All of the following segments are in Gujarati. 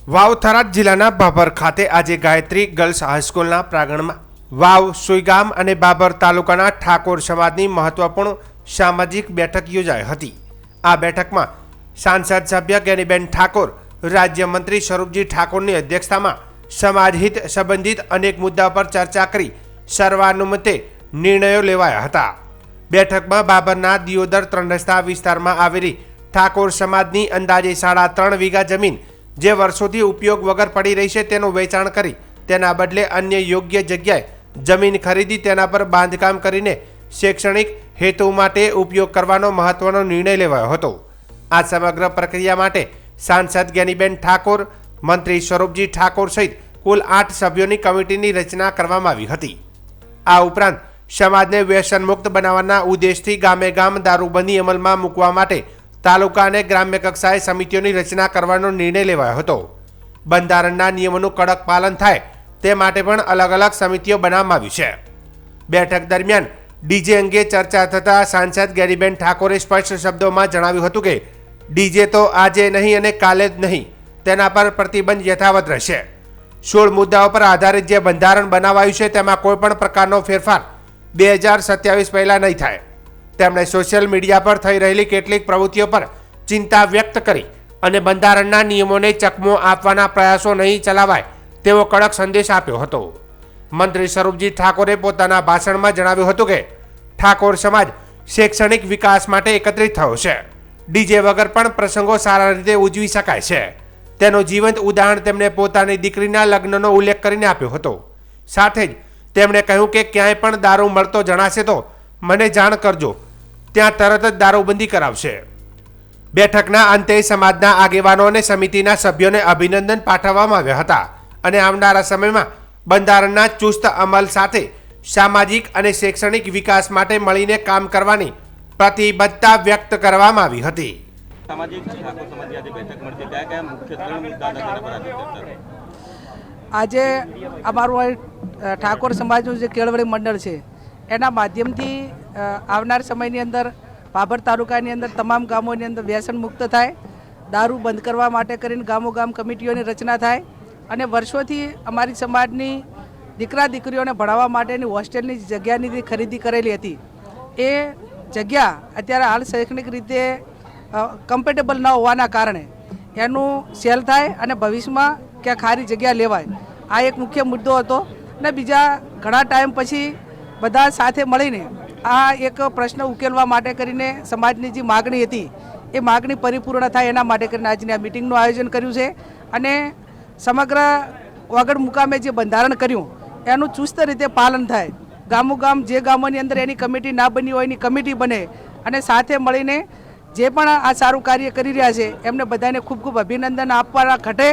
વાવ થરાદ જિલ્લાના બાબર ખાતે આજે ગાયત્રી ગર્લ્સ હાઈસ્કૂલના પ્રાંગણમાં વાવ સુઈગામ અને બાબર તાલુકાના ઠાકોર સમાજની મહત્વપૂર્ણ સામાજિક બેઠક યોજાઈ હતી। આ બેઠકમાં સાંસદ સભ્ય જ્ઞાનીબેન ઠાકોર, રાજ્યમંત્રી સ્વરૂપજી ઠાકોરની અધ્યક્ષતામાં સમાજ હિત સંબંધિત અનેક મુદ્દા પર ચર્ચા કરી સર્વાનુમતે નિર્ણયો લેવાયા હતા। બેઠકમાં બાબરના દિયોદર 3 રસ્તા વિસ્તારમાં આવેલી ઠાકોર સમાજની અંદાજે 3.5 વીઘા જમીન જે વર્ષોથી ઉપયોગ વગર પડી રહી છે તેનું વેચાણ કરી તેના બદલે અન્ય યોગ્ય જગ્યાએ જમીન ખરીદી તેના પર બાંધકામ કરીને શૈક્ષણિક હેતુ માટે ઉપયોગ કરવાનો મહત્વનો નિર્ણય લેવાયો હતો। આ સમગ્ર પ્રક્રિયા માટે સાંસદ જ્ઞાનીબેન ઠાકોર, મંત્રી સ્વરૂપજી ઠાકોર સહિત કુલ 8 સભ્યોની કમિટીની રચના કરવામાં આવી હતી। આ ઉપરાંત સમાજને વ્યસન મુક્ત બનાવવાના ઉદ્દેશથી ગામે ગામ દારૂબંધી અમલમાં મૂકવા માટે તાલુકા અને ગ્રામ્ય કક્ષાએ સમિતિઓની રચના કરવાનો નિર્ણય લેવાયો હતો। બંધારણના નિયમોનું કડક પાલન થાય તે માટે પણ અલગ અલગ સમિતિઓ બનાવવામાં આવી છે। બેઠક દરમિયાન ડીજે અંગે ચર્ચા થતાં સાંસદ જ્ઞાનીબેન ઠાકોરે સ્પષ્ટ શબ્દોમાં જણાવ્યું હતું કે ડીજે તો આજે નહીં અને કાલે જ નહીં, તેના પર પ્રતિબંધ યથાવત રહેશે। 16 મુદ્દાઓ પર આધારિત જે બંધારણ બનાવાયું છે તેમાં કોઈ પણ પ્રકારનો ફેરફાર 2027 પહેલાં નહીં થાય। તેમણે સોશિયલ મીડિયા પર થઈ રહેલી કેટલીક પ્રવૃત્તિઓ પર ચિંતા વ્યક્ત કરી અને બંધારણના નિયમોને ચકમો આપવાના પ્રયાસો નહીં ચલાવાય તેવો કડક સંદેશ આપ્યો હતો। મંત્રી સ્વરૂપજી ઠાકોરે પોતાના ભાષણમાં જણાવ્યું હતું કે ઠાકોર સમાજ શૈક્ષણિક વિકાસ માટે એકત્રિત થયો છે। ડીજે વગર પણ પ્રસંગો સારા રીતે ઉજવી શકાય છે, તેનું જીવંત ઉદાહરણ તેમણે પોતાની દીકરીના લગ્નનો ઉલ્લેખ કરીને આપ્યો હતો। સાથે જ તેમણે કહ્યું કે ક્યાંય પણ દારૂ મળતો જણાશે તો મને જાણ કરજો, ત્યાં તરત જ દારૂબંધી કરાવશે। બેઠકના અંતે સમાજના આગેવાનો અને સમિતિના સભ્યોને અભિનંદન પાઠવવામાં આવ્યા હતા અને આવનારા સમયમાં બંધારણના ચુસ્ત અમલ સાથે સામાજિક અને શૈક્ષણિક વિકાસ માટે મળીને કામ કરવાની પ્રતિબદ્ધતા વ્યક્ત કરવામાં આવી હતી। સામાજિક ઠાકોર સમાજની આજે બેઠક મળશે, કયા મુખ્ય 3 મુદ્દા હતા જેના પર આજે ચર્ચા થઈ? આજે અમારું ઠાકોર સમાજનું જે કેળવણી મંડળ છે એના માધ્યમથી આવનાર સમયની અંદર બાબર તાલુકાની અંદર તમામ ગામોની અંદર વ્યસન મુક્ત થાય, દારૂ બંધ કરવા માટે કરીને ગામો ગામ કમિટીઓની રચના થાય અને વર્ષોથી અમારી સમાજની દીકરા દીકરીઓને ભણાવવા માટેની હોસ્ટેલની જગ્યાની ખરીદી કરેલી હતી। એ જગ્યા અત્યારે હાલ શૈક્ષણિક રીતે કમ્ફર્ટેબલ ન હોવાના કારણે એનું સેલ થાય અને ભવિષ્યમાં ક્યાં ખારી જગ્યા લેવાય, આ એક મુખ્ય મુદ્દો હતો। અને બીજા ઘણા ટાઈમ પછી બધા સાથે મળીને આ એક પ્રશ્ન ઉકેલવા માટે કરીને સમાજની જે માગણી હતી એ માગણી પરિપૂર્ણ થાય એના માટે કરીને આજની આ મિટિંગનું આયોજન કર્યું છે અને સમગ્ર વગર મુકામે જે બંધારણ કર્યું એનું ચુસ્ત રીતે પાલન થાય। ગામો ગામ જે ગામોની અંદર એની કમિટી ના બની હોય એની કમિટી બને અને સાથે મળીને જે પણ આ સારું કાર્ય કરી રહ્યા છે એમને બધાને ખૂબ ખૂબ અભિનંદન આપવાના ઘટે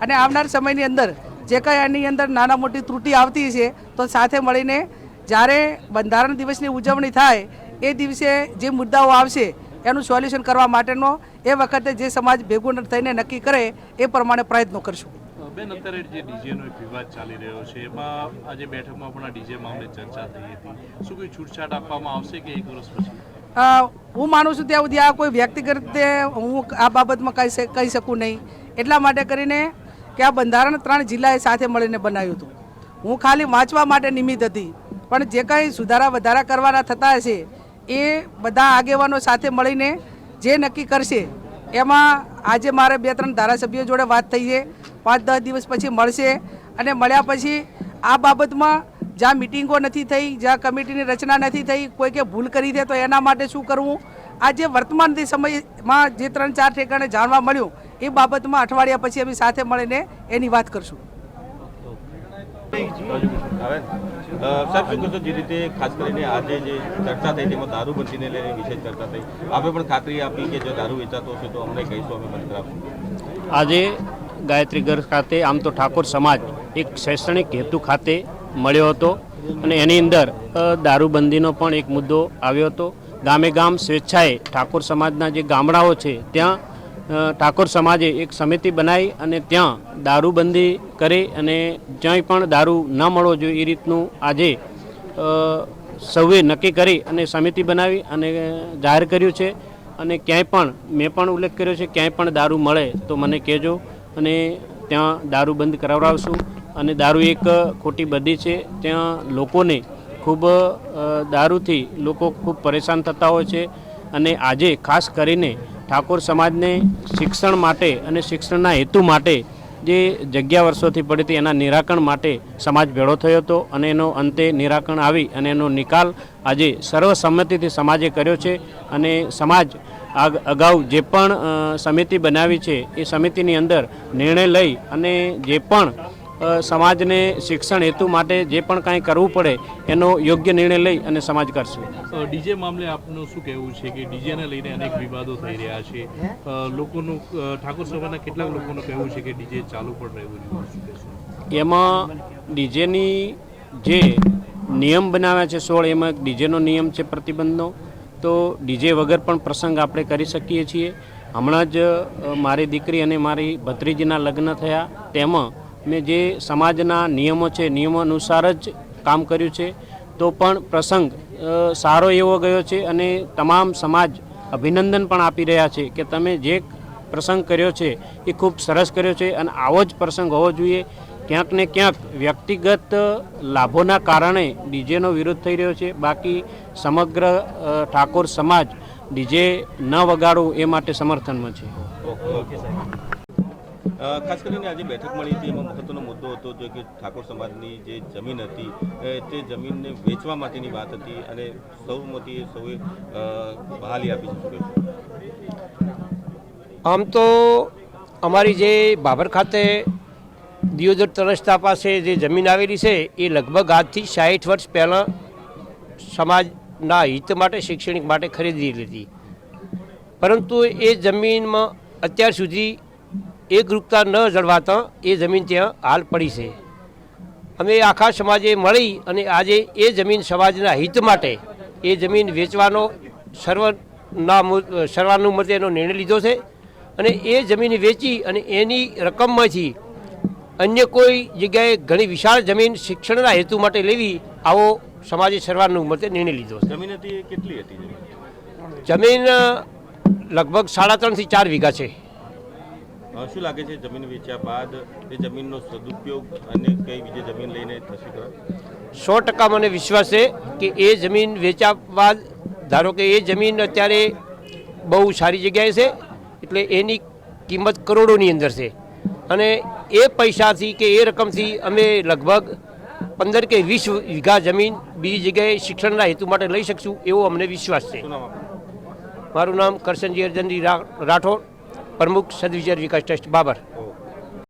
અને આવનાર સમયની અંદર જે કંઈ એની અંદર નાના મોટી ત્રુટિ આવતી છે તો સાથે મળીને જ્યારે બંધારણ દિવસની ઉજવણી થાય એ દિવસે જે મુદ્દાઓ આવશે એનું સોલ્યુશન કરવા માટેનો એ વખતે જે સમાજ ભેગું થઈને નક્કી કરે એ પ્રમાણે પ્રયત્નો કરશું। બેન, અત્યારે જે ડીજેનો એક વિવાદ ચાલી રહ્યો છે એમાં આજે બેઠકમાં પણ આ ડીજે મામલે ચર્ચા થઈ હતી, શું કોઈ છૂટછાટ આપવામાં આવશે કે 1 વર્ષ પછી? હું માનું છું ત્યાં સુધી આ કોઈ વ્યક્તિગત રીતે હું આ બાબતમાં કહી શકું નહીં, એટલા માટે કરીને કે આ બંધારણ 3 જિલ્લાએ સાથે મળીને બનાવ્યું હતું। હું ખાલી વાંચવા માટે નિમિત્ત હતી, પણ જે કંઈ સુધારા વધારા કરવાના થતા હશે એ બધા આગેવાનો સાથે મળીને જે નક્કી કરશે એમાં આજે મારે 2-3 ધારાસભ્યો જોડે વાત થઈ છે, 5-10 દિવસ પછી મળશે અને મળ્યા પછી આ બાબતમાં જ્યાં મિટિંગો નથી થઈ, જ્યાં કમિટીની રચના નથી થઈ, કોઈ કે ભૂલ કરી છે તો એના માટે શું કરવું, આ જે વર્તમાન સમયમાં જે 3-4 ઠેકાણે જાણવા મળ્યું એ બાબતમાં અઠવાડિયા પછી અમે સાથે મળીને એની વાત કરશું। સાહેબ, શું કહેશો? જે રીતે ખાસ કરીને આજે જે ચર્ચા થઈ તેમાં દારૂબંધીને લઈને વિશેષ ચર્ચા થઈ, આપણે પણ ખાતરી આપી કે જો દારૂ વેચાતો હશે તો અમને કહીશું, અમે બંધ કરાવશું। આજે ગાયત્રી ગર્લ્સ ખાતે આમ તો ઠાકોર સમાજ એક શૈક્ષણિક હેતુ ખાતે મળ્યો હતો અને એની અંદર દારૂબંધીનો પણ એક મુદ્દો આવ્યો હતો। ગામે ગામ સ્વેચ્છાએ ઠાકોર સમાજના જે ગામડાઓ છે ત્યાં ઠાકોર સમાજે એક સમિતિ બનાવી અને ત્યાં દારૂબંધી કરી અને જ્યાંય પણ દારૂ ન મળવો જોઈએ એ રીતનું આજે સૌએ નક્કી કરી અને સમિતિ બનાવી અને જાહેર કર્યું છે। અને ક્યાંય પણ મેં પણ ઉલ્લેખ કર્યો છે, ક્યાંય પણ દારૂ મળે તો મને કહેજો અને ત્યાં દારૂ બંધ કરાવડાવશું અને દારૂ એક ખોટી બધી છે. ત્યાં લોકોને ખૂબ દારૂથી લોકો ખૂબ પરેશાન થતા હોય છે અને આજે ખાસ કરીને ઠાકોર સમાજને શિક્ષણ માટે અને શિક્ષણના હેતુ માટે જે જગ્યા વર્ષોથી પડી હતી એના નિરાકરણ માટે સમાજ ભેળો થયો હતો અને એનો અંતે નિરાકરણ આવી અને એનો નિકાલ આજે સર્વસંમતિથી સમાજે કર્યો છે. અને સમાજ અગાઉ જે પણ સમિતિ બનાવી છે એ સમિતિની અંદર નિર્ણય લઈ અને જે પણ સમાજને શિક્ષણ હેતુ માટે જે પણ કાંઈ કરવું પડે એનો યોગ્ય નિર્ણય લઈ અને સમાજ કરશે. ડીજે મામલે આપનું શું કહેવું છે કે ડીજેને લઈને અનેક વિવાદો થઈ રહ્યા છે? લોકોનું ઠાકોર સમાજના કેટલાક લોકોનું કહેવું છે કે ડીજે ચાલુ પણ રહેવું જોઈએ. શું કહેશો? એમાં ડીજેની જે નિયમ બનાવ્યા છે 16 એમાં ડીજેનો નિયમ છે પ્રતિબંધનો. તો ડીજે વગર પણ પ્રસંગ આપણે કરી શકીએ છીએ. હમણાં જ મારી દીકરી અને મારી ભત્રીજીના લગ્ન થયા તેમાં મેં જે સમાજના નિયમો છે નિયમો અનુસાર જ કામ કર્યું છે. તો પણ પ્રસંગ સારો એવો ગયો છે અને તમામ સમાજ અભિનંદન પણ આપી રહ્યા છે કે તમે જે પ્રસંગ કર્યો છે એ ખૂબ સરસ કર્યો છે અને આવો જ પ્રસંગ હોવો જોઈએ. ક્યાંક ને ક્યાંક વ્યક્તિગત લાભોના કારણે ડીજેનો વિરોધ થઈ રહ્યો છે. બાકી સમગ્ર ઠાકોર સમાજ ડીજે ન વગાડવું એ માટે સમર્થનમાં છે. ખાસ કરીને આજે બેઠક મળી હતી એમાં મહત્વનો મુદ્દો હતો જે કે ઠાકોર સમાજની જે જમીન હતી તે જમીનને વેચવા માટેની વાત હતી અને સૌએ બહાલી આપી છે. આમ તો અમારી જે બાબર ખાતે દિયોદર તરસ્તા પાસે જે જમીન આવેલી છે એ લગભગ આજથી 60 વર્ષ પહેલાં સમાજના હિત માટે શૈક્ષણિક માટે ખરીદી લીધી. પરંતુ એ જમીનમાં અત્યાર સુધી એકરૂપતા ન જળવાતા એ જમીન ત્યાં હાલ પડી છે. અમે આખા સમાજે મળી અને આજે એ જમીન સમાજના હિત માટે એ જમીન વેચવાનો સર્વાનુમતે એનો નિર્ણય લીધો છે અને એ જમીન વેચી અને એની રકમમાંથી અન્ય કોઈ જગ્યાએ ઘણી વિશાળ જમીન શિક્ષણના હેતુ માટે લેવી આવો સમાજે સર્વાનુમતે નિર્ણય લીધો છે. જમીન હતી કેટલી હતી? જમીન લગભગ 3.5 થી 4 વીઘા છે. શું લાગે છે જમીન વેચ્યા બાદ એ જમીનનો સદુપયોગ અને કઈ બીજી જમીન લઈને થશે ખરા? 100% મને વિશ્વાસ છે કે એ જમીન વેચ્યા બાદ ધારો કે એ જમીન અત્યારે બહુ સારી જગ્યાએ છે એટલે એની કિંમત કરોડોની અંદર છે અને એ પૈસાથી કે એ રકમથી અમે લગભગ 15 કે 20 વીઘા જમીન બીજી જગ્યાએ શિક્ષણના હેતુ માટે લઈ શકશું એવો અમને વિશ્વાસ છે. મારું નામ કરશનજી અર્જનજી રાઠોડ, પ્રમુખ સદવિચાર વિકાસ ટ્રસ્ટ બાબર.